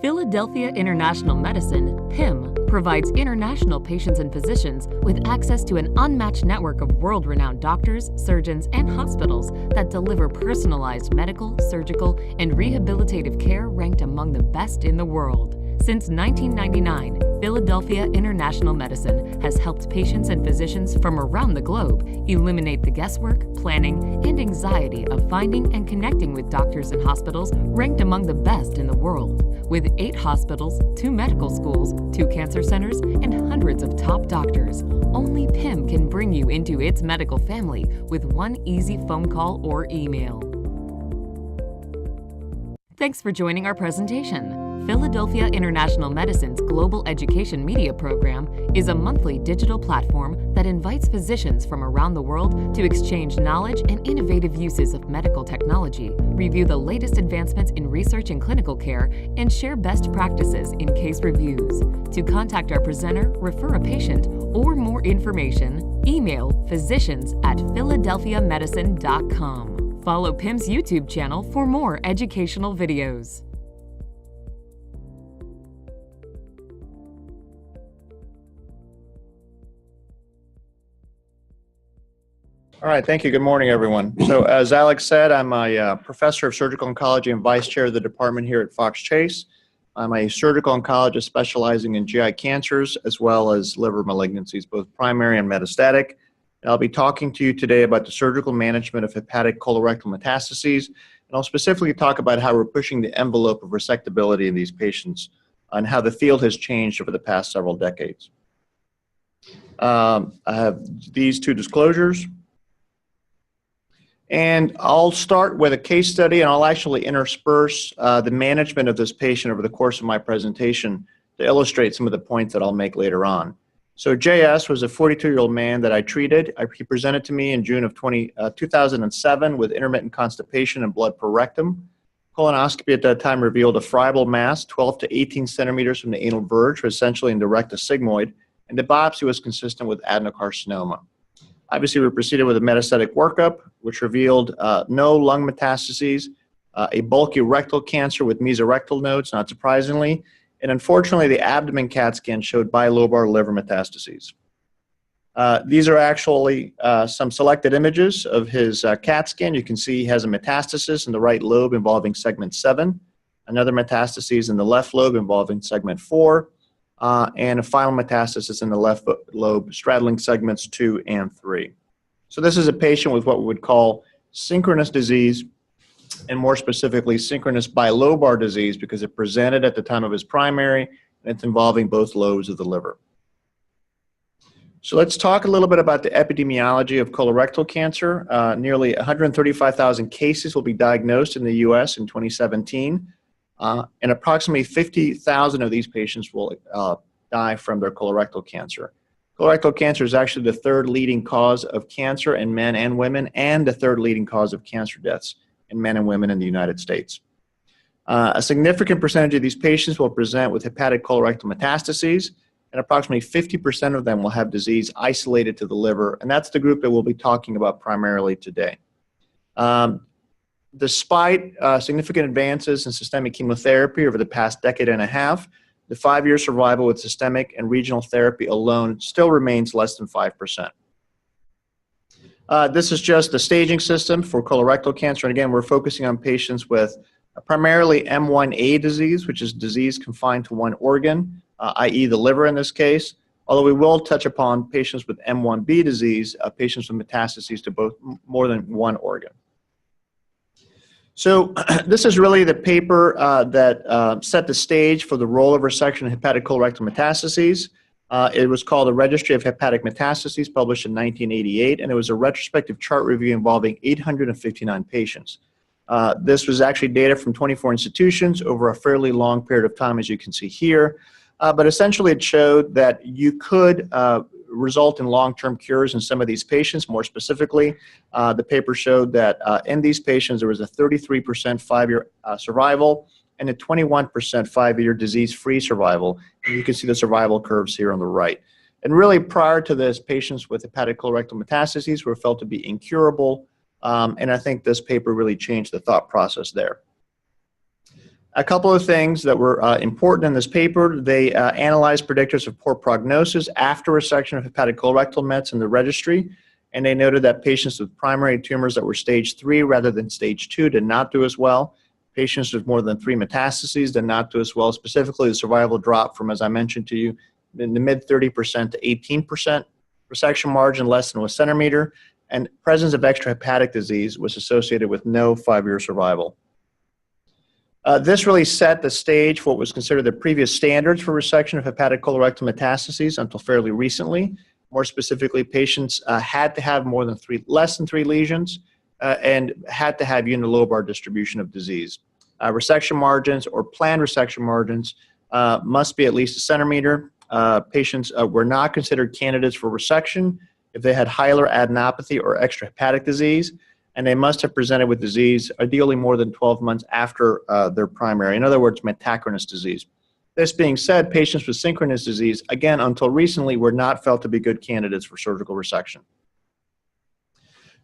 Philadelphia International Medicine, PIM, provides international patients and physicians with access to an unmatched network of world-renowned doctors, surgeons, and hospitals that deliver personalized medical, surgical, and rehabilitative care ranked among the best in the world. Since 1999, Philadelphia International Medicine has helped patients and physicians from around the globe eliminate the guesswork, planning, and anxiety of finding and connecting with doctors and hospitals ranked among the best in the world. With 8 hospitals, 2 medical schools, 2 cancer centers, and hundreds of top doctors, only PIM can bring you into its medical family with one easy phone call or email. Thanks for joining our presentation. Philadelphia International Medicine's Global Education Media Program is a monthly digital platform that invites physicians from around the world to exchange knowledge and innovative uses of medical technology, review the latest advancements in research and clinical care, and share best practices in case reviews. To contact our presenter, refer a patient, or more information, email physicians@philadelphiamedicine.com. Follow PIM's YouTube channel for more educational videos. All right, thank you. Good morning, everyone. So as Alex said, I'm a professor of surgical oncology and vice chair of the department here at Fox Chase. I'm a surgical oncologist specializing in GI cancers as well as liver malignancies, both primary and metastatic. And I'll be talking to you today about the surgical management of hepatic colorectal metastases, and I'll specifically talk about how we're pushing the envelope of resectability in these patients and how the field has changed over the past several decades. I have these 2 disclosures. And I'll start with a case study, and I'll actually intersperse the management of this patient over the course of my presentation to illustrate some of the points that I'll make later on. So JS was a 42-year-old man that I treated. He presented to me in June of 2007 with intermittent constipation and blood per rectum. Colonoscopy at that time revealed a friable mass 12 to 18 centimeters from the anal verge, essentially in the rectus sigmoid, and the biopsy was consistent with adenocarcinoma. Obviously, we proceeded with a metastatic workup, which revealed no lung metastases, a bulky rectal cancer with mesorectal nodes, not surprisingly, and unfortunately, the abdomen CAT scan showed bilobar liver metastases. These are actually some selected images of his CAT scan. You can see he has a metastasis in the right lobe involving segment 7, another metastasis in the left lobe involving segment 4, and a final metastasis in the left lobe straddling segments 2 and 3. So this is a patient with what we would call synchronous disease, and more specifically synchronous bilobar disease, because it presented at the time of his primary, and it's involving both lobes of the liver. So let's talk a little bit about the epidemiology of colorectal cancer. Nearly 135,000 cases will be diagnosed in the US in 2017. And approximately 50,000 of these patients will die from their colorectal cancer. Colorectal cancer is actually the 3rd leading cause of cancer in men and women, and the 3rd leading cause of cancer deaths in men and women in the United States. A significant percentage of these patients will present with hepatic colorectal metastases, and approximately 50% of them will have disease isolated to the liver, and that's the group that we'll be talking about primarily today. Despite significant advances in systemic chemotherapy over the past decade and a half, the 5-year survival with systemic and regional therapy alone still remains less than 5%. This is just the staging system for colorectal cancer, and again, we're focusing on patients with primarily M1A disease, which is disease confined to one organ, i.e. the liver in this case, although we will touch upon patients with M1B disease, patients with metastases to more than one organ. So this is really the paper that set the stage for the role of resection in hepatic colorectal metastases. It was called the Registry of Hepatic Metastases, published in 1988, and it was a retrospective chart review involving 859 patients. This was actually data from 24 institutions over a fairly long period of time, as you can see here. But essentially, it showed that you could result in long-term cures in some of these patients. More specifically, the paper showed that in these patients, there was a 33% 5-year survival and a 21% 5-year disease-free survival. And you can see the survival curves here on the right. And really, prior to this, patients with hepatic colorectal metastases were felt to be incurable, and I think this paper really changed the thought process there. A couple of things that were important in this paper, they analyzed predictors of poor prognosis after resection of hepatic colorectal mets in the registry, and they noted that patients with primary tumors that were stage 3 rather than stage 2 did not do as well. Patients with more than 3 metastases did not do as well. Specifically, the survival dropped from, as I mentioned to you, in the mid 30% to 18%. Resection margin less than 1 centimeter, and presence of extrahepatic disease was associated with no 5-year survival. This really set the stage for what was considered the previous standards for resection of hepatic colorectal metastases until fairly recently. More specifically, patients had to have less than 3 lesions and had to have unilobar distribution of disease. Resection margins or planned resection margins must be at least 1 centimeter. Patients were not considered candidates for resection if they had hilar adenopathy or extrahepatic disease, and they must have presented with disease ideally more than 12 months after their primary, in other words, metachronous disease. This being said, patients with synchronous disease, again, until recently, were not felt to be good candidates for surgical resection.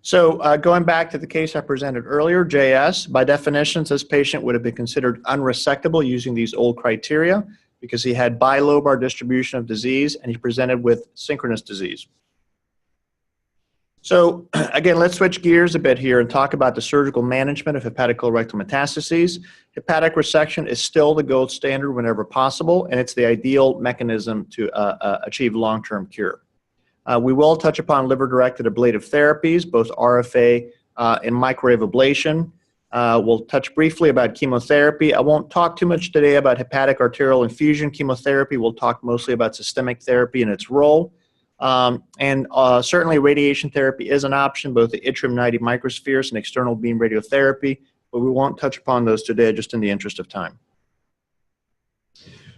So going back to the case I presented earlier, JS, by definition, this patient would have been considered unresectable using these old criteria because he had bilobar distribution of disease and he presented with synchronous disease. So again, let's switch gears a bit here and talk about the surgical management of hepatic colorectal metastases. Hepatic resection is still the gold standard whenever possible, and it's the ideal mechanism to achieve long-term cure. We will touch upon liver-directed ablative therapies, both RFA and microwave ablation. We'll touch briefly about chemotherapy. I won't talk too much today about hepatic arterial infusion chemotherapy. We'll talk mostly about systemic therapy and its role. Certainly radiation therapy is an option, both the yttrium-90 microspheres and external beam radiotherapy, but we won't touch upon those today just in the interest of time.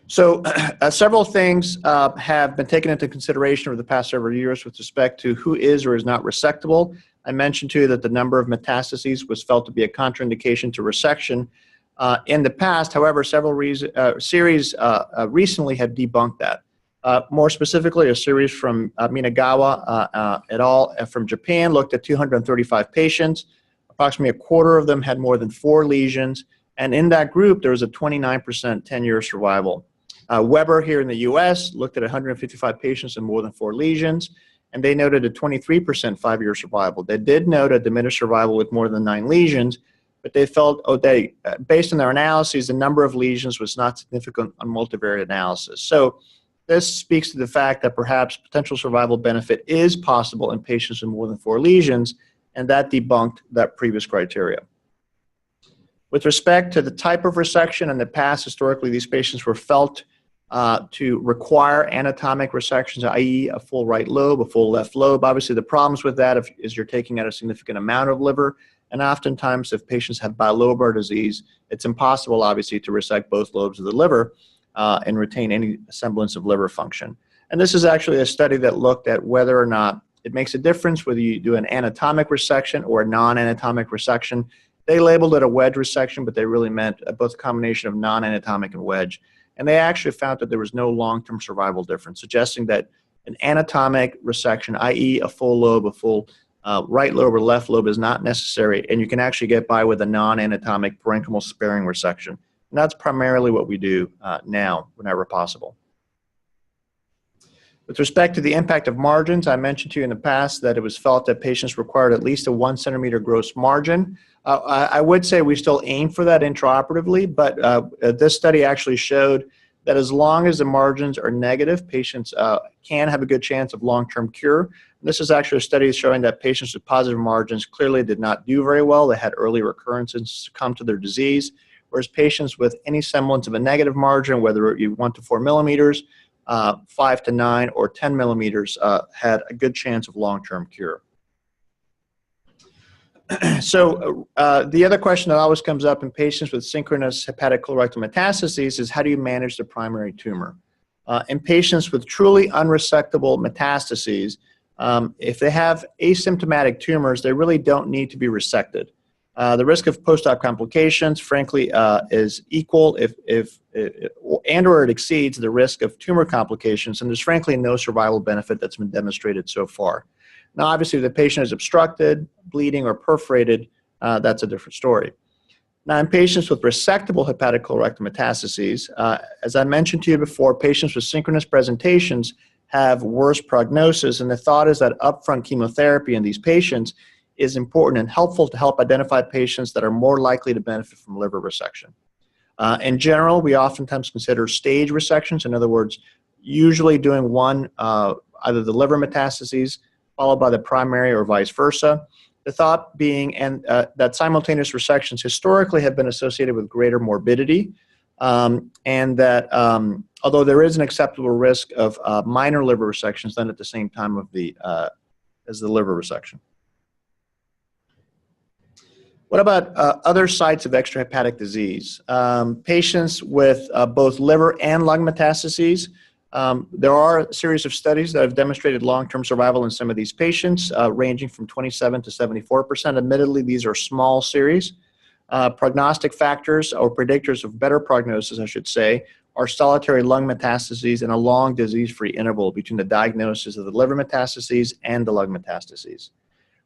So several things have been taken into consideration over the past several years with respect to who is or is not resectable. I mentioned to you that the number of metastases was felt to be a contraindication to resection in the past. However, several series recently have debunked that. More specifically, a series from Minagawa et al. From Japan looked at 235 patients. Approximately a quarter of them had more than 4 lesions, and in that group, there was a 29% 10-year survival. Weber here in the US looked at 155 patients and more than 4 lesions, and they noted a 23% 5-year survival. They did note a diminished survival with more than 9 lesions, but they felt, based on their analyses, the number of lesions was not significant on multivariate analysis. So this speaks to the fact that perhaps potential survival benefit is possible in patients with more than 4 lesions, and that debunked that previous criteria. With respect to the type of resection, in the past, historically, these patients were felt to require anatomic resections, i.e. a full right lobe, a full left lobe. Obviously, the problems with that is you're taking out a significant amount of liver, and oftentimes if patients have bilobar disease, it's impossible, obviously, to resect both lobes of the liver and retain any semblance of liver function. And this is actually a study that looked at whether or not it makes a difference whether you do an anatomic resection or a non-anatomic resection. They labeled it a wedge resection, but they really meant both a combination of non-anatomic and wedge. And they actually found that there was no long-term survival difference, suggesting that an anatomic resection, i.e. a full lobe, a full right lobe or left lobe, is not necessary, and you can actually get by with a non-anatomic parenchymal sparing resection. And that's primarily what we do now, whenever possible. With respect to the impact of margins, I mentioned to you in the past that it was felt that patients required at least a 1 centimeter gross margin. I would say we still aim for that intraoperatively, but this study actually showed that as long as the margins are negative, patients can have a good chance of long-term cure. And this is actually a study showing that patients with positive margins clearly did not do very well. They had early recurrence and succumbed to their disease, whereas patients with any semblance of a negative margin, whether you 1 to 4 millimeters, 5 to 9, or 10 millimeters, had a good chance of long-term cure. So the other question that always comes up in patients with synchronous hepatic colorectal metastases is how do you manage the primary tumor? In patients with truly unresectable metastases, if they have asymptomatic tumors, they really don't need to be resected. The risk of post-op complications, frankly, is equal or it exceeds the risk of tumor complications, and there's frankly no survival benefit that's been demonstrated so far. Now, obviously, if the patient is obstructed, bleeding, or perforated, that's a different story. Now, in patients with resectable hepatic colorectal metastases, as I mentioned to you before, patients with synchronous presentations have worse prognosis, and the thought is that upfront chemotherapy in these patients is important and helpful to help identify patients that are more likely to benefit from liver resection. In general, we oftentimes consider stage resections, in other words, usually doing one, either the liver metastases, followed by the primary or vice versa. The thought being that simultaneous resections historically have been associated with greater morbidity, and that although there is an acceptable risk of minor liver resections, then at the same time of as the liver resection. What about other sites of extrahepatic disease? Patients with both liver and lung metastases. There are a series of studies that have demonstrated long-term survival in some of these patients, ranging from 27 to 74%. Admittedly, these are small series. Prognostic factors or predictors of better prognosis, I should say, are solitary lung metastases and a long disease-free interval between the diagnosis of the liver metastases and the lung metastases.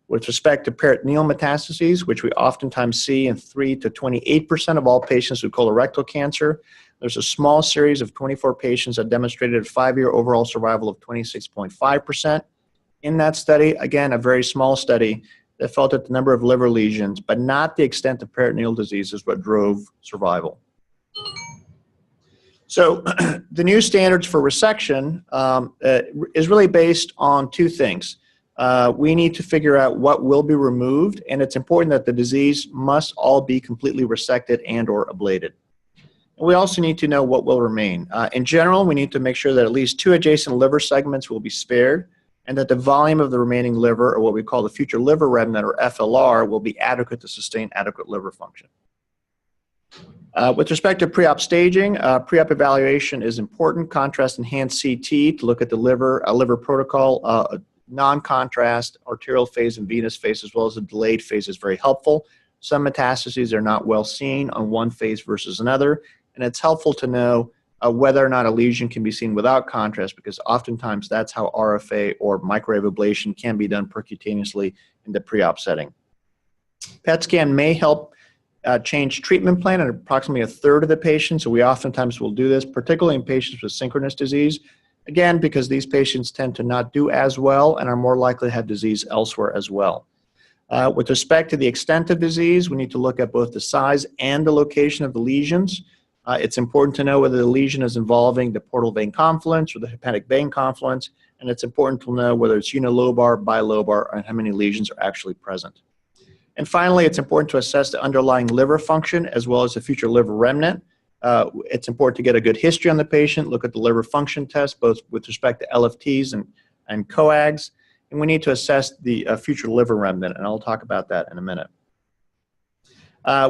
With respect to peritoneal metastases, which we oftentimes see in 3 to 28% of all patients with colorectal cancer, there's a small series of 24 patients that demonstrated a 5-year overall survival of 26.5%. In that study, again, a very small study that felt that the number of liver lesions, but not the extent of peritoneal disease, is what drove survival. So the new standards for resection is really based on two things. We need to figure out what will be removed, and it's important that the disease must all be completely resected and or ablated. And we also need to know what will remain. In general, we need to make sure that at least 2 adjacent liver segments will be spared, and that the volume of the remaining liver, or what we call the future liver remnant, or FLR, will be adequate to sustain adequate liver function. With respect to pre-op staging, pre-op evaluation is important. Contrast-enhanced CT to look at the liver protocol, non-contrast arterial phase and venous phase, as well as the delayed phase, is very helpful. Some metastases are not well seen on one phase versus another, and it's helpful to know whether or not a lesion can be seen without contrast, because oftentimes that's how RFA or microwave ablation can be done percutaneously in the pre-op setting. PET scan may help change treatment plan in approximately a third of the patients, so we oftentimes will do this, particularly in patients with synchronous disease, again, because these patients tend to not do as well and are more likely to have disease elsewhere as well. With respect to the extent of disease, we need to look at both the size and the location of the lesions. It's important to know whether the lesion is involving the portal vein confluence or the hepatic vein confluence, and it's important to know whether it's unilobar, bilobar, and how many lesions are actually present. And finally, it's important to assess the underlying liver function as well as the future liver remnant. It's important to get a good history on the patient, look at the liver function test, both with respect to LFTs and coags, and we need to assess the future liver remnant, and I'll talk about that in a minute.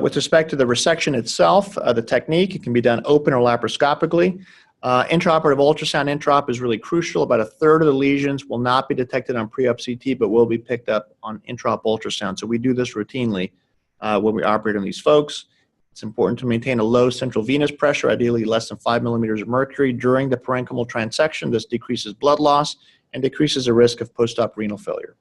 With respect to the resection itself, the technique, it can be done open or laparoscopically. Intraoperative ultrasound intraop is really crucial. About a third of the lesions will not be detected on pre-op CT, but will be picked up on intraop ultrasound. So we do this routinely when we operate on these folks. It's important to maintain a low central venous pressure, ideally less than 5 millimeters of mercury during the parenchymal transection. This decreases blood loss and decreases the risk of post-op renal failure.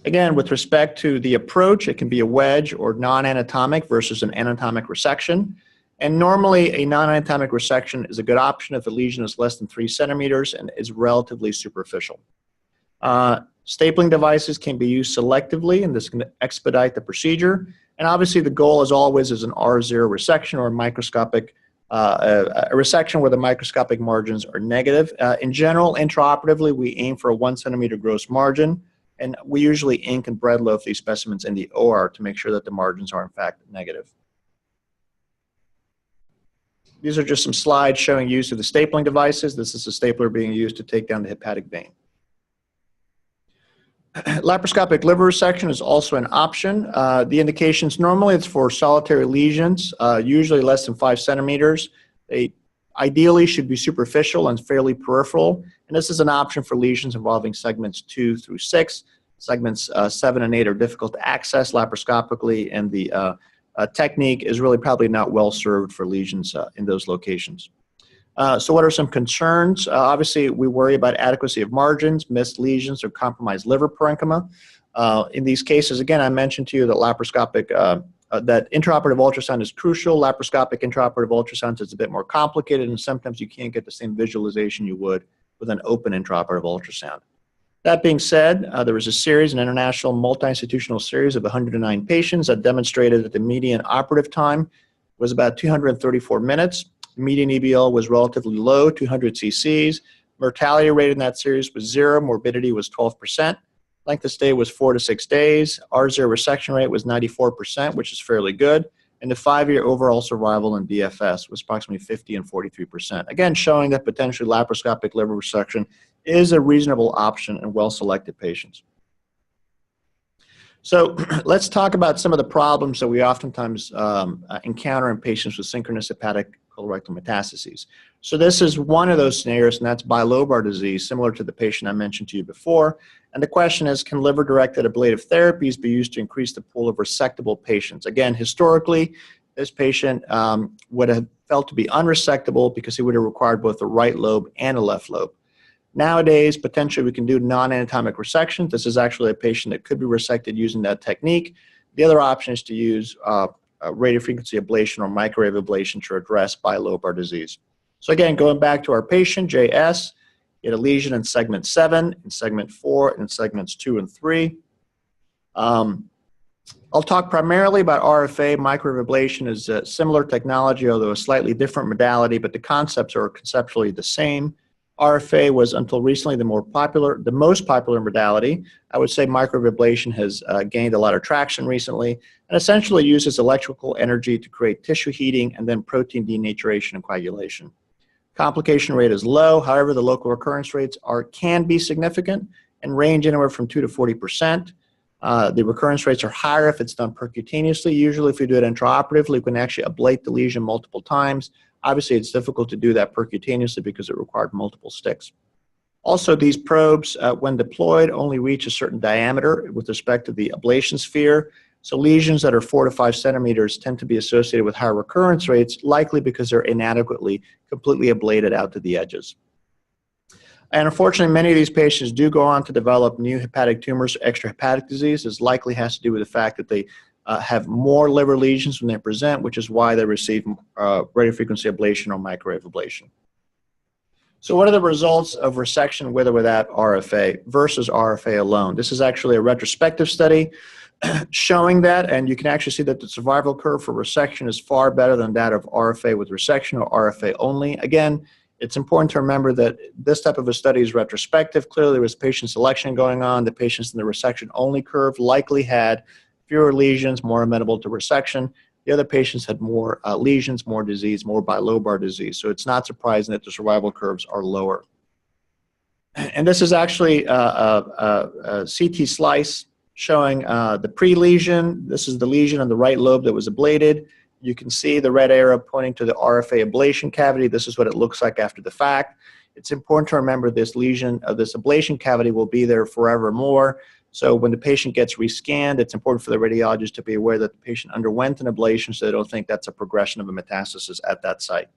Again, with respect to the approach, it can be a wedge or non-anatomic versus an anatomic resection. And normally, a non-anatomic resection is a good option if the lesion is less than 3 centimeters and is relatively superficial. Stapling devices can be used selectively, and this can expedite the procedure. And obviously, the goal, as always, is an R0 resection or a microscopic a resection where the microscopic margins are negative. In general, intraoperatively, we aim for a 1 centimeter gross margin, and we usually ink and breadloaf these specimens in the OR to make sure that the margins are, in fact, negative. These are just some slides showing use of the stapling devices. This is a stapler being used to take down the hepatic vein. Laparoscopic liver resection is also an option. The indications, normally it's for solitary lesions, usually less than 5 centimeters. They ideally should be superficial and fairly peripheral. And this is an option for lesions involving segments 2 through 6. Segments 7 and 8 are difficult to access laparoscopically, and the technique is really probably not well served for lesions in those locations. So what are some concerns? Obviously, we worry about adequacy of margins, missed lesions, or compromised liver parenchyma. In these cases, again, I mentioned to you that laparoscopic that intraoperative ultrasound is crucial. Laparoscopic intraoperative ultrasound is a bit more complicated, and sometimes you can't get the same visualization you would with an open intraoperative ultrasound. That being said, there was a series, an international multi-institutional series of 109 patients that demonstrated that the median operative time was about 234 minutes. The median EBL was relatively low, 200 cc's. Mortality rate in that series was 0. Morbidity was 12%. Length of stay was 4 to 6 days. R0 resection rate was 94%, which is fairly good. And the 5-year overall survival in DFS was approximately 50 and 43%. Again, showing that potentially laparoscopic liver resection is a reasonable option in well-selected patients. So let's talk about some of the problems that we oftentimes encounter in patients with synchronous hepatic colorectal metastases. So this is one of those scenarios, and that's bilobar disease, similar to the patient I mentioned to you before. And the question is, can liver-directed ablative therapies be used to increase the pool of resectable patients? Again, historically, this patient would have felt to be unresectable because he would have required both a right lobe and a left lobe. Nowadays, potentially we can do non-anatomic resection. This is actually a patient that could be resected using that technique. The other option is to use radiofrequency ablation or microwave ablation to address bilobar disease. So again, going back to our patient, JS, he had a lesion in segment 7, in segment 4, and in segments 2 and 3. I'll talk primarily about RFA. Microwave ablation is a similar technology, although a slightly different modality, but the concepts are conceptually the same. RFA was until recently the most popular modality. I would say microwave ablation has gained a lot of traction recently and essentially uses electrical energy to create tissue heating and then protein denaturation and coagulation. Complication rate is low. However, the local recurrence rates can be significant and range anywhere from 2 to 40%. The recurrence rates are higher if it's done percutaneously. Usually if you do it intraoperatively, you can actually ablate the lesion multiple times. Obviously, it's difficult to do that percutaneously because it required multiple sticks. Also, these probes, when deployed, only reach a certain diameter with respect to the ablation sphere. So lesions that are 4 to 5 centimeters tend to be associated with higher recurrence rates, likely because they're inadequately completely ablated out to the edges. And unfortunately, many of these patients do go on to develop new hepatic tumors, extrahepatic disease. This likely has to do with the fact that they have more liver lesions when they present, which is why they receive radiofrequency ablation or microwave ablation. So what are the results of resection with or without RFA versus RFA alone? This is actually a retrospective study showing that, and you can actually see that the survival curve for resection is far better than that of RFA with resection or RFA only. Again, it's important to remember that this type of a study is retrospective. Clearly, there was patient selection going on. The patients in the resection-only curve likely had fewer lesions, more amenable to resection. The other patients had more lesions, more disease, more bilobar disease. So it's not surprising that the survival curves are lower. And this is actually a CT slice showing the pre-lesion. This is the lesion on the right lobe that was ablated. You can see the red arrow pointing to the RFA ablation cavity. This is what it looks like after the fact. It's important to remember this lesion, this ablation cavity will be there forevermore. So when the patient gets rescanned, it's important for the radiologist to be aware that the patient underwent an ablation so they don't think that's a progression of a metastasis at that site.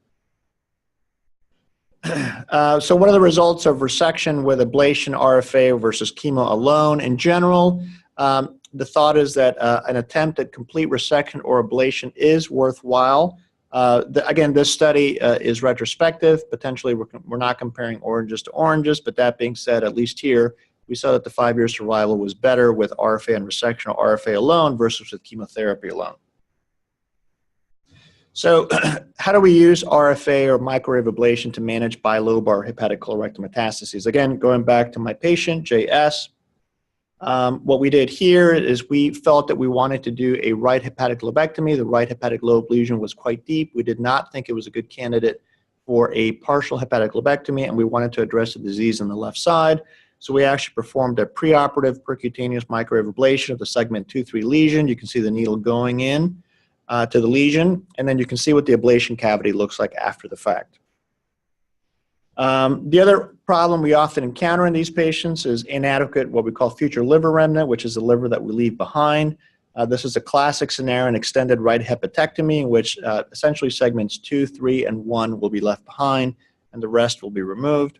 So what are the results of resection with ablation, RFA versus chemo alone? In general, the thought is that an attempt at complete resection or ablation is worthwhile. Again, this study is retrospective. Potentially, we're not comparing oranges to oranges, but that being said, at least here, we saw that the 5-year survival was better with RFA and resection or RFA alone versus with chemotherapy alone. So how do we use RFA or microwave ablation to manage bilobar hepatic colorectal metastases? Again, going back to my patient, JS, what we did here is we felt that we wanted to do a right hepatic lobectomy. The right hepatic lobe lesion was quite deep. We did not think it was a good candidate for a partial hepatic lobectomy, and we wanted to address the disease on the left side. So we actually performed a preoperative percutaneous microwave ablation of the segment 2-3 lesion. You can see the needle going in to the lesion, and then you can see what the ablation cavity looks like after the fact. The other problem we often encounter in these patients is inadequate, what we call future liver remnant, which is the liver that we leave behind. This is a classic scenario, an extended right hepatectomy, in which essentially segments 2, 3, and 1 will be left behind, and the rest will be removed.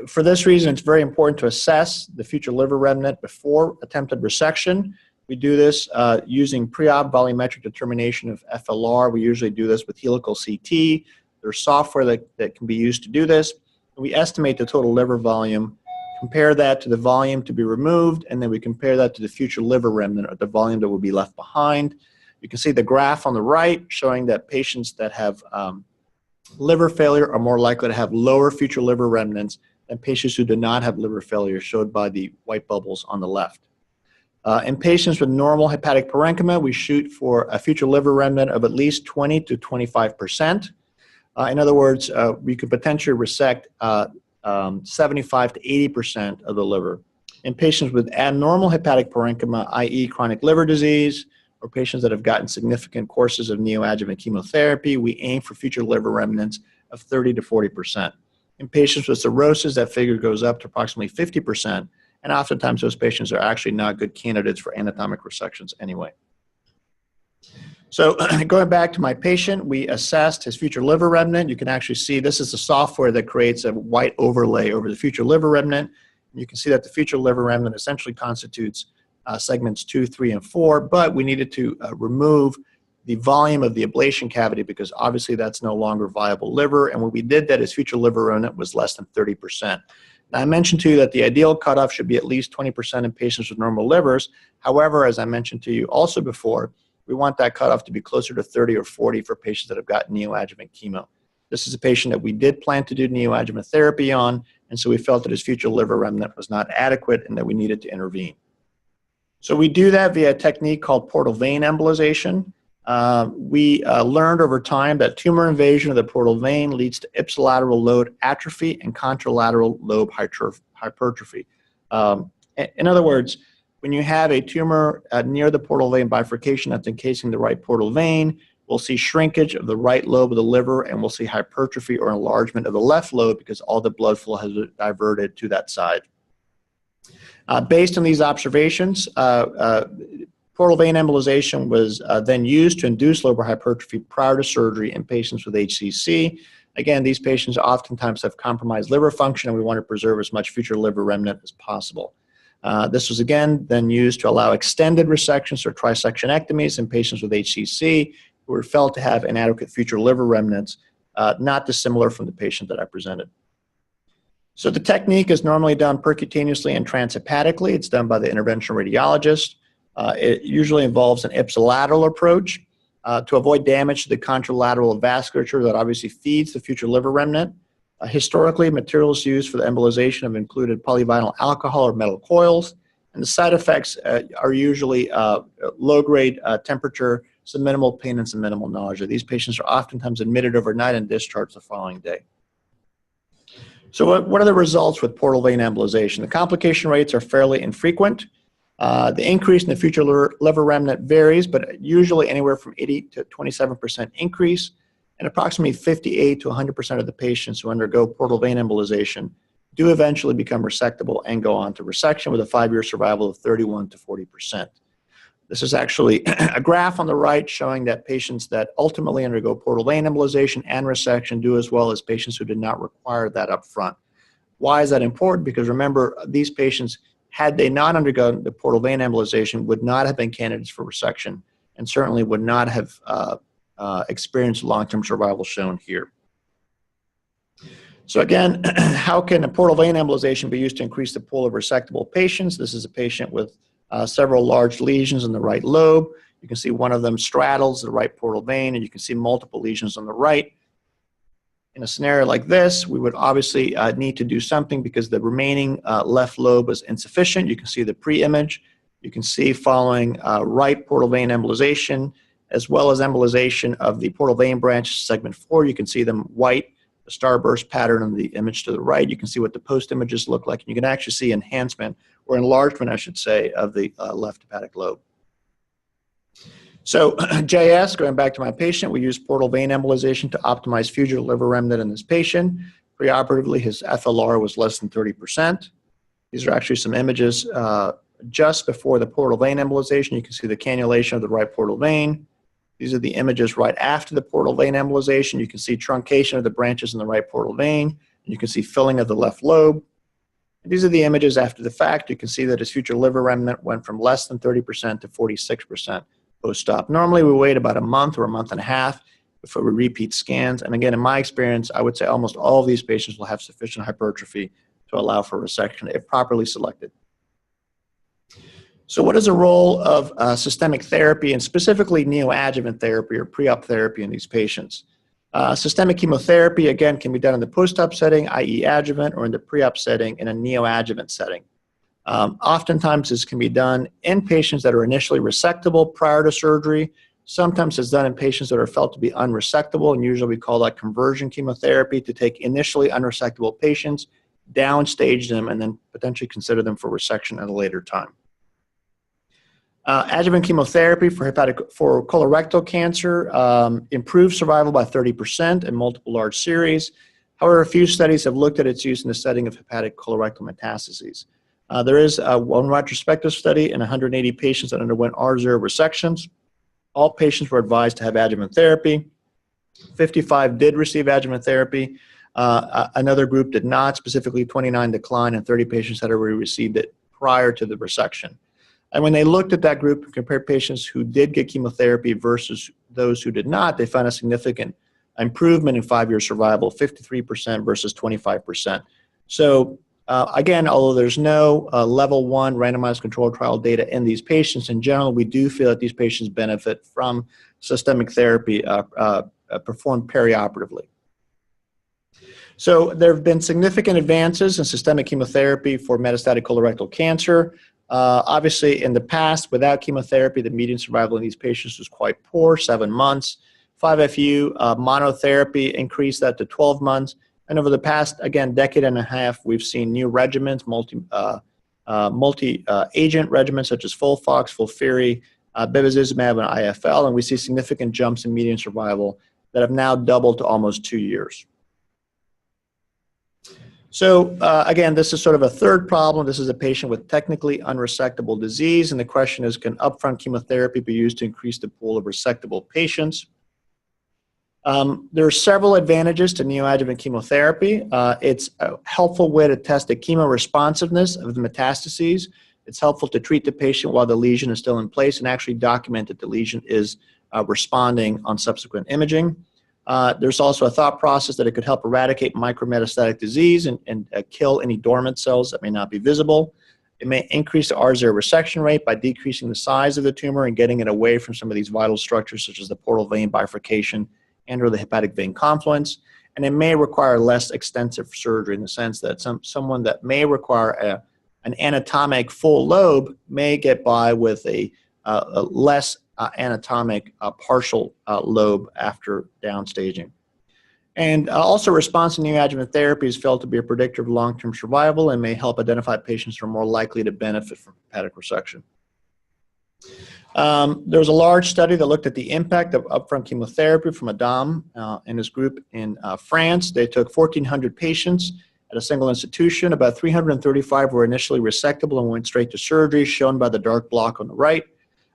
For this reason, it's very important to assess the future liver remnant before attempted resection. We do this using pre-op volumetric determination of FLR. We usually do this with helical CT. There's software that can be used to do this. We estimate the total liver volume, compare that to the volume to be removed, and then we compare that to the future liver remnant, or the volume that will be left behind. You can see the graph on the right showing that patients that have liver failure are more likely to have lower future liver remnants than patients who do not have liver failure, showed by the white bubbles on the left. In patients with normal hepatic parenchyma, we shoot for a future liver remnant of at least 20 to 25%. In other words, we could potentially resect 75 to 80% of the liver. In patients with abnormal hepatic parenchyma, i.e. chronic liver disease, or patients that have gotten significant courses of neoadjuvant chemotherapy, we aim for future liver remnants of 30 to 40%. In patients with cirrhosis, that figure goes up to approximately 50%, and oftentimes those patients are actually not good candidates for anatomic resections anyway. So going back to my patient, we assessed his future liver remnant. You can actually see this is the software that creates a white overlay over the future liver remnant. You can see that the future liver remnant essentially constitutes segments 2, 3, and 4, but we needed to remove the volume of the ablation cavity because obviously that's no longer viable liver, and when we did that, his future liver remnant was less than 30%. Now, I mentioned to you that the ideal cutoff should be at least 20% in patients with normal livers. However, as I mentioned to you also before, we want that cutoff to be closer to 30 or 40 for patients that have got neoadjuvant chemo. This is a patient that we did plan to do neoadjuvant therapy on, and so we felt that his future liver remnant was not adequate and that we needed to intervene. So we do that via a technique called portal vein embolization. We learned over time that tumor invasion of the portal vein leads to ipsilateral lobe atrophy and contralateral lobe hypertrophy. In other words, when you have a tumor near the portal vein bifurcation that's encasing the right portal vein, we'll see shrinkage of the right lobe of the liver, and we'll see hypertrophy or enlargement of the left lobe because all the blood flow has diverted to that side. Based on these observations, portal vein embolization was then used to induce lobar hypertrophy prior to surgery in patients with HCC. Again, these patients oftentimes have compromised liver function, and we want to preserve as much future liver remnant as possible. This was again then used to allow extended resections or trisectionectomies in patients with HCC who were felt to have inadequate future liver remnants, not dissimilar from the patient that I presented. So the technique is normally done percutaneously and transhepatically. It's done by the interventional radiologist. It usually involves an ipsilateral approach to avoid damage to the contralateral vasculature that obviously feeds the future liver remnant. Historically, materials used for the embolization have included polyvinyl alcohol or metal coils, and the side effects are usually low-grade temperature, some minimal pain, and some minimal nausea. These patients are oftentimes admitted overnight and discharged the following day. So what are the results with portal vein embolization? The complication rates are fairly infrequent. The increase in the future liver remnant varies, but usually anywhere from 80 to 27% increase, and approximately 58 to 100% of the patients who undergo portal vein embolization do eventually become resectable and go on to resection with a 5-year survival of 31 to 40%. This is actually a graph on the right showing that patients that ultimately undergo portal vein embolization and resection do as well as patients who did not require that up front. Why is that important? Because remember, these patients, had they not undergone the portal vein embolization, would not have been candidates for resection and certainly would not have experienced long-term survival shown here. So again, how can a portal vein embolization be used to increase the pool of resectable patients? This is a patient with several large lesions in the right lobe. You can see one of them straddles the right portal vein, and you can see multiple lesions on the right. In a scenario like this, we would obviously need to do something because the remaining left lobe is insufficient. You can see the pre-image. You can see following right portal vein embolization, as well as embolization of the portal vein branch, segment 4. You can see them white, the starburst pattern in the image to the right. You can see what the post images look like. And you can actually see enhancement, or enlargement, I should say, of the left hepatic lobe. So JS, going back to my patient, we used portal vein embolization to optimize future liver remnant in this patient. Preoperatively, his FLR was less than 30%. These are actually some images just before the portal vein embolization. You can see the cannulation of the right portal vein. These are the images right after the portal vein embolization. You can see truncation of the branches in the right portal vein. And you can see filling of the left lobe. These are the images after the fact. You can see that his future liver remnant went from less than 30% to 46% post-op. Normally, we wait about a month or a month and a half before we repeat scans. And again, in my experience, I would say almost all of these patients will have sufficient hypertrophy to allow for resection if properly selected. So what is the role of systemic therapy, and specifically neoadjuvant therapy or pre-op therapy in these patients? Systemic chemotherapy, again, can be done in the post-op setting, i.e. adjuvant, or in the pre-op setting in a neoadjuvant setting. Oftentimes, this can be done in patients that are initially resectable prior to surgery. Sometimes it's done in patients that are felt to be unresectable, and usually we call that conversion chemotherapy, to take initially unresectable patients, downstage them, and then potentially consider them for resection at a later time. Adjuvant chemotherapy for colorectal cancer improves survival by 30% in multiple large series. However, a few studies have looked at its use in the setting of hepatic colorectal metastases. There is one retrospective study in 180 patients that underwent R0 resections. All patients were advised to have adjuvant therapy. 55 did receive adjuvant therapy. Another group did not, specifically 29 declined, and 30 patients had already received it prior to the resection. And when they looked at that group and compared patients who did get chemotherapy versus those who did not, they found a significant improvement in 5-year survival, 53% versus 25%. So again, although there's no level 1 randomized controlled trial data in these patients, in general, we do feel that these patients benefit from systemic therapy performed perioperatively. So there have been significant advances in systemic chemotherapy for metastatic colorectal cancer. Obviously, in the past, without chemotherapy, the median survival in these patients was quite poor, 7 months. 5-FU monotherapy increased that to 12 months. And over the past, again, decade and a half, we've seen new regimens, multi-agent regimens such as FOLFOX, FOLFIRI, bevacizumab, and IFL, and we see significant jumps in median survival that have now doubled to almost 2 years. So again, this is sort of a third problem. This is a patient with technically unresectable disease, and the question is, can upfront chemotherapy be used to increase the pool of resectable patients? There are several advantages to neoadjuvant chemotherapy. It's a helpful way to test the chemoresponsiveness of the metastases. It's helpful to treat the patient while the lesion is still in place and actually document that the lesion is responding on subsequent imaging. There's also a thought process that it could help eradicate micrometastatic disease and kill any dormant cells that may not be visible. It may increase the R0 resection rate by decreasing the size of the tumor and getting it away from some of these vital structures such as the portal vein bifurcation and or the hepatic vein confluence. And it may require less extensive surgery in the sense that someone that may require an anatomic full lobe may get by with a less anatomic partial lobe after downstaging. And also, response to neoadjuvant therapy is felt to be a predictor of long-term survival and may help identify patients who are more likely to benefit from hepatic resection. There was a large study that looked at the impact of upfront chemotherapy from Adam and his group in France. They took 1,400 patients at a single institution. About 335 were initially resectable and went straight to surgery, shown by the dark block on the right.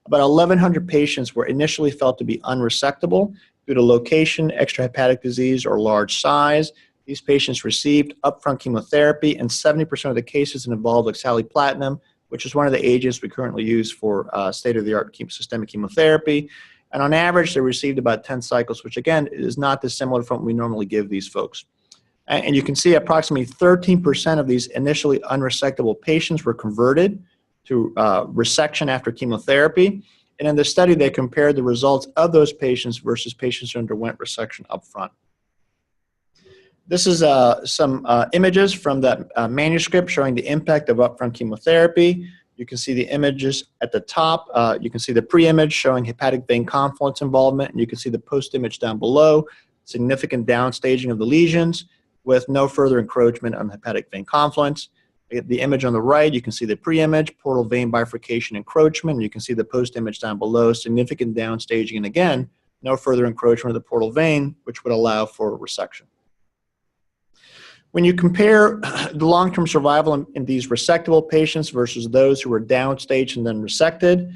About 1,100 patients were initially felt to be unresectable due to location, extrahepatic disease, or large size. These patients received upfront chemotherapy, and 70% of the cases involved oxaliplatin, which is one of the agents we currently use for state-of-the-art systemic chemotherapy. And on average, they received about 10 cycles, which again is not dissimilar from what we normally give these folks. And you can see approximately 13% of these initially unresectable patients were converted to resection after chemotherapy. And in the study, they compared the results of those patients versus patients who underwent resection up front. This is some images from that manuscript showing the impact of upfront chemotherapy. You can see the images at the top. You can see the pre-image showing hepatic vein confluence involvement, and you can see the post-image down below, significant downstaging of the lesions with no further encroachment on the hepatic vein confluence. The image on the right, you can see the pre-image, portal vein bifurcation encroachment, and you can see the post-image down below, significant downstaging, and again, no further encroachment of the portal vein, which would allow for resection. When you compare the long-term survival in these resectable patients versus those who were downstaged and then resected,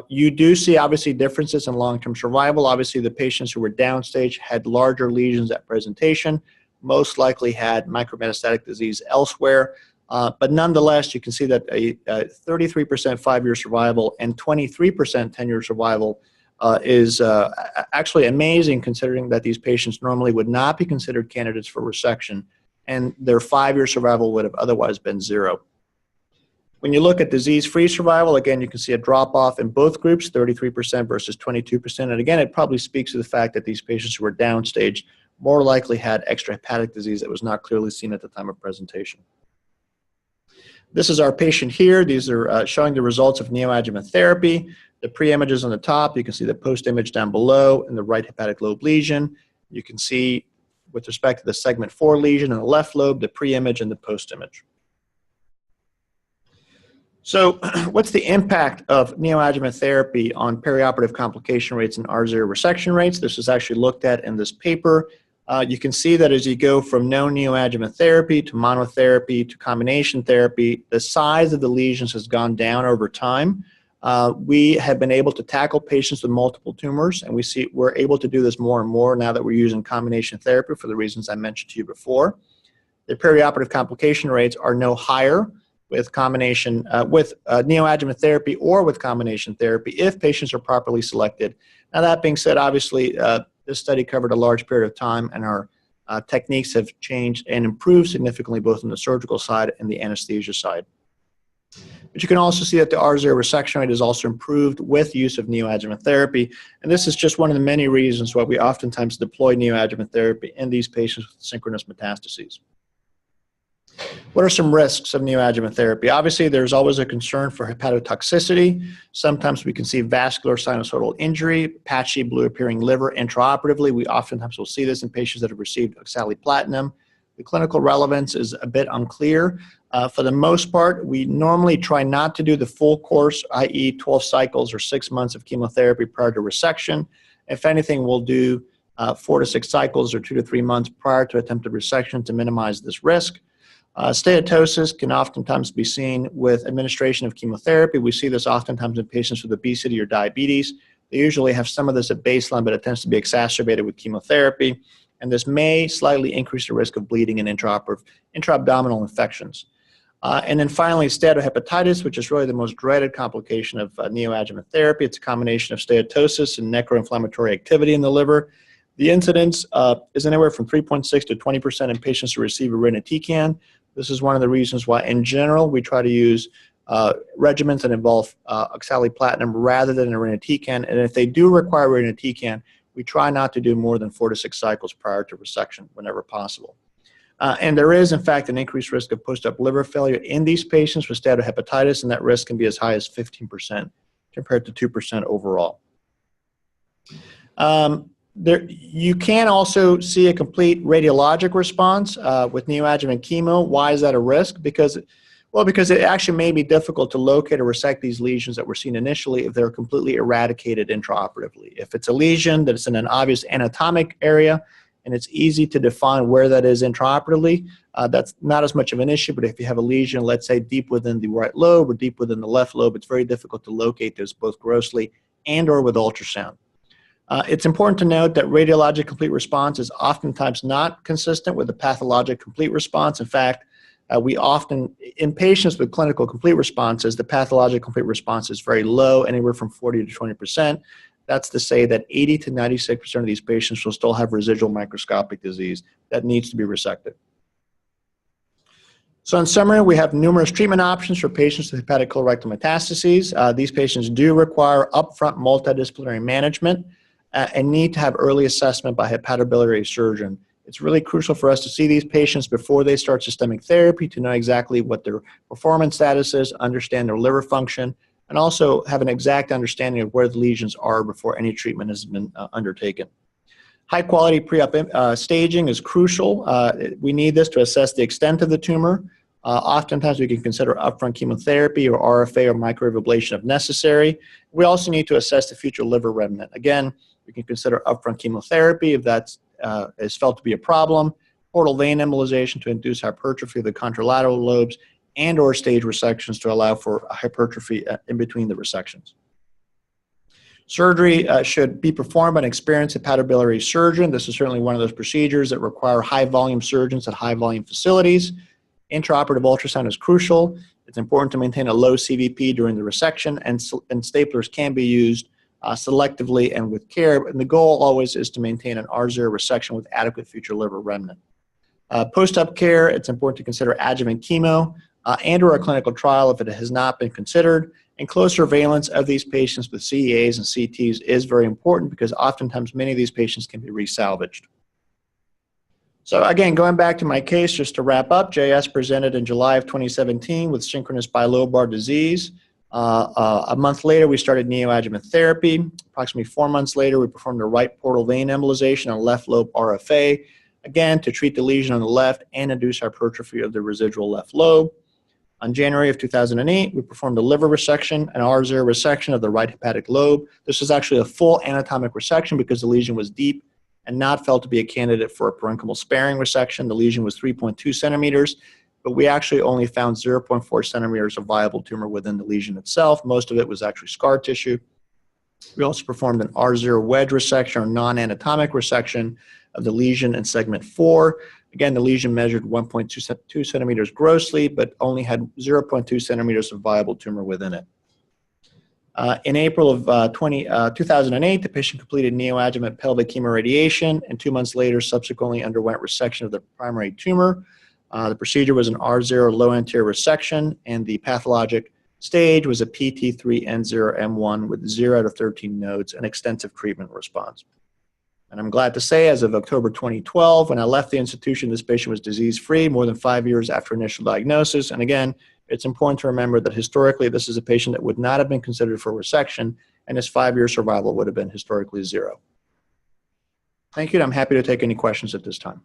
you do see obviously differences in long-term survival. Obviously, the patients who were downstage had larger lesions at presentation, most likely had micrometastatic disease elsewhere. But nonetheless, you can see that a 33% 5-year survival and 23% 10-year survival is actually amazing, considering that these patients normally would not be considered candidates for resection, and their 5-year survival would have otherwise been 0. When you look at disease-free survival, again, you can see a drop-off in both groups, 33% versus 22%. And again, it probably speaks to the fact that these patients who were downstage more likely had extrahepatic disease that was not clearly seen at the time of presentation. This is our patient here. These are showing the results of neoadjuvant therapy. The pre-images on the top, you can see the post-image down below in the right hepatic lobe lesion. You can see, with respect to the segment 4 lesion in the left lobe, the pre-image and the post-image. So what's the impact of neoadjuvant therapy on perioperative complication rates and R0 resection rates? This is actually looked at in this paper. You can see that as you go from no neoadjuvant therapy to monotherapy to combination therapy, the size of the lesions has gone down over time. We have been able to tackle patients with multiple tumors, and we're able to do this more and more now that we're using combination therapy for the reasons I mentioned to you before. The perioperative complication rates are no higher with combination with neoadjuvant therapy or with combination therapy if patients are properly selected. Now, that being said, obviously this study covered a large period of time, and our techniques have changed and improved significantly both on the surgical side and the anesthesia side. But you can also see that the R0 resection rate is also improved with use of neoadjuvant therapy, and this is just one of the many reasons why we oftentimes deploy neoadjuvant therapy in these patients with synchronous metastases. What are some risks of neoadjuvant therapy? Obviously, there's always a concern for hepatotoxicity. Sometimes we can see vascular sinusoidal injury, patchy blue-appearing liver intraoperatively. We oftentimes will see this in patients that have received oxaliplatinum. The clinical relevance is a bit unclear. For the most part, we normally try not to do the full course, i.e. 12 cycles or 6 months of chemotherapy prior to resection. If anything, we'll do 4 to 6 cycles or 2 to 3 months prior to attempted resection to minimize this risk. Steatosis can oftentimes be seen with administration of chemotherapy. We see this oftentimes in patients with obesity or diabetes. They usually have some of this at baseline, but it tends to be exacerbated with chemotherapy. And this may slightly increase the risk of bleeding and intra-abdominal infections. And then finally, steatohepatitis, which is really the most dreaded complication of neoadjuvant therapy. It's a combination of steatosis and necroinflammatory activity in the liver. The incidence is anywhere from 3.6 to 20% in patients who receive irinotecan. This is one of the reasons why, in general, we try to use regimens that involve oxaliplatinum rather than irinotecan. And if they do require irinotecan, we try not to do more than 4 to 6 cycles prior to resection whenever possible. And there is, in fact, an increased risk of post-op liver failure in these patients with steatohepatitis, and that risk can be as high as 15% compared to 2% overall. You can also see a complete radiologic response with neoadjuvant chemo. Why is that a risk? Because it actually may be difficult to locate or resect these lesions that were seen initially if they're completely eradicated intraoperatively. If it's a lesion that's in an obvious anatomic area and it's easy to define where that is intraoperatively, that's not as much of an issue. But if you have a lesion, let's say deep within the right lobe or deep within the left lobe, it's very difficult to locate those both grossly and or with ultrasound. It's important to note that radiologic complete response is oftentimes not consistent with the pathologic complete response. In fact, we often, in patients with clinical complete responses, the pathologic complete response is very low, anywhere from 40 to 20%. That's to say that 80 to 96% of these patients will still have residual microscopic disease that needs to be resected. So in summary, we have numerous treatment options for patients with hepatic colorectal metastases. These patients do require upfront multidisciplinary management and need to have early assessment by a hepatobiliary surgeon. It's really crucial for us to see these patients before they start systemic therapy to know exactly what their performance status is, understand their liver function, and also have an exact understanding of where the lesions are before any treatment has been undertaken. High-quality pre-op staging is crucial. We need this to assess the extent of the tumor. Oftentimes, we can consider upfront chemotherapy or RFA or microwave ablation if necessary. We also need to assess the future liver remnant. Again, we can consider upfront chemotherapy if that is felt to be a problem, portal vein embolization to induce hypertrophy of the contralateral lobes, and or stage resections to allow for hypertrophy in between the resections. Surgery should be performed by an experienced hepatobiliary surgeon. This is certainly one of those procedures that require high-volume surgeons at high-volume facilities. Intraoperative ultrasound is crucial. It's important to maintain a low CVP during the resection, and staplers can be used selectively and with care. And the goal always is to maintain an R0 resection with adequate future liver remnant. Post-op care, it's important to consider adjuvant chemo and or a clinical trial if it has not been considered. And close surveillance of these patients with CEAs and CTs is very important because oftentimes many of these patients can be resalvaged. So again, going back to my case, just to wrap up, JS presented in July of 2017 with synchronous bilobar disease. A month later, we started neoadjuvant therapy. Approximately 4 months later, we performed a right portal vein embolization and left lobe RFA, again, to treat the lesion on the left and induce hypertrophy of the residual left lobe. On January of 2008, we performed a liver resection, an R0 resection of the right hepatic lobe. This was actually a full anatomic resection because the lesion was deep and not felt to be a candidate for a parenchymal sparing resection. The lesion was 3.2 centimeters, but we actually only found 0.4 centimeters of viable tumor within the lesion itself. Most of it was actually scar tissue. We also performed an R0 wedge resection or non-anatomic resection of the lesion in segment 4. Again, the lesion measured 1.2 centimeters grossly, but only had 0.2 centimeters of viable tumor within it. In April of 2008, the patient completed neoadjuvant pelvic chemoradiation, and 2 months later subsequently underwent resection of the primary tumor. The procedure was an R0 low anterior resection, and the pathologic stage was a PT3N0M1 with 0 to 13 nodes and extensive treatment response. And I'm glad to say, as of October 2012, when I left the institution, this patient was disease-free more than 5 years after initial diagnosis. And again, it's important to remember that historically, this is a patient that would not have been considered for resection, and his 5-year survival would have been historically 0. Thank you, and I'm happy to take any questions at this time.